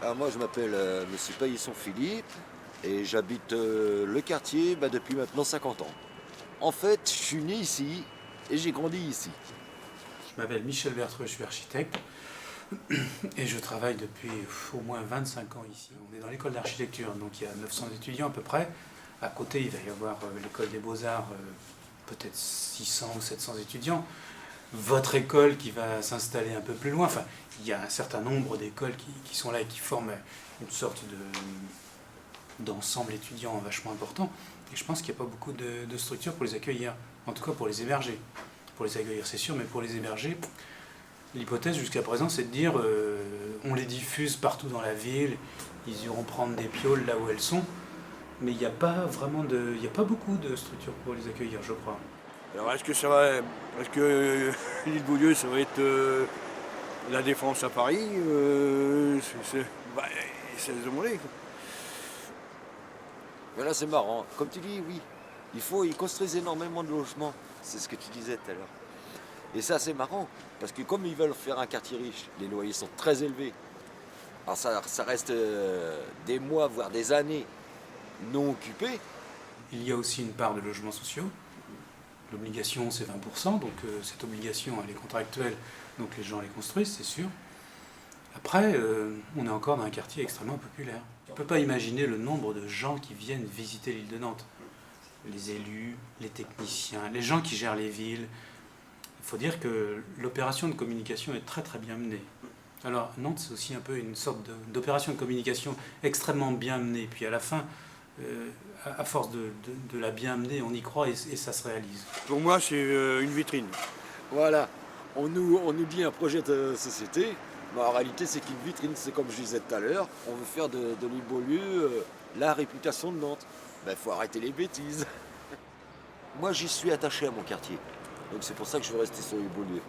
Alors moi je m'appelle Monsieur Paillisson Philippe et j'habite le quartier depuis maintenant 50 ans. En fait, je suis né ici et j'ai grandi ici. Je m'appelle Michel Bertreux, je suis architecte et je travaille depuis au moins 25 ans ici. On est dans l'école d'architecture, donc il y a 900 étudiants à peu près. À côté, il va y avoir l'école des beaux-arts, peut-être 600 ou 700 étudiants. Votre école qui va s'installer un peu plus loin. Enfin, il y a un certain nombre d'écoles qui sont là et qui forment une sorte d'ensemble étudiant vachement important. Et je pense qu'il n'y a pas beaucoup de structures pour les accueillir, en tout cas pour les héberger. Pour les accueillir, c'est sûr, mais pour les héberger, l'hypothèse jusqu'à présent, c'est de dire on les diffuse partout dans la ville, ils iront prendre des pioles là où elles sont, mais il n'y a pas vraiment il n'y a pas beaucoup de structures pour les accueillir, je crois. Alors est-ce que l'île Beaulieu, ça va être la Défense à Paris c'est demandé. Mais là c'est marrant, comme tu dis, oui, ils construisent énormément de logements, c'est ce que tu disais tout à l'heure. Et ça c'est marrant, parce que comme ils veulent faire un quartier riche, les loyers sont très élevés. Alors ça reste des mois, voire des années non occupés. Il y a aussi une part de logements sociaux. L'obligation, c'est 20%, donc cette obligation, elle est contractuelle, donc les gens les construisent, c'est sûr. Après, on est encore dans un quartier extrêmement populaire. On ne peut pas imaginer le nombre de gens qui viennent visiter l'île de Nantes. Les élus, les techniciens, les gens qui gèrent les villes. Il faut dire que l'opération de communication est très très bien menée. Alors Nantes, c'est aussi un peu une sorte d'opération de communication extrêmement bien menée. Puis à la fin, à force de la bien mener, on y croit et ça se réalise. Pour moi, c'est une vitrine. Voilà, on nous dit un projet de société, mais en réalité c'est qu'une vitrine, c'est comme je disais tout à l'heure, on veut faire de l'île Beaulieu la réputation de Nantes. Ben faut arrêter les bêtises. Moi j'y suis attaché à mon quartier, donc c'est pour ça que je veux rester sur l'île Beaulieu.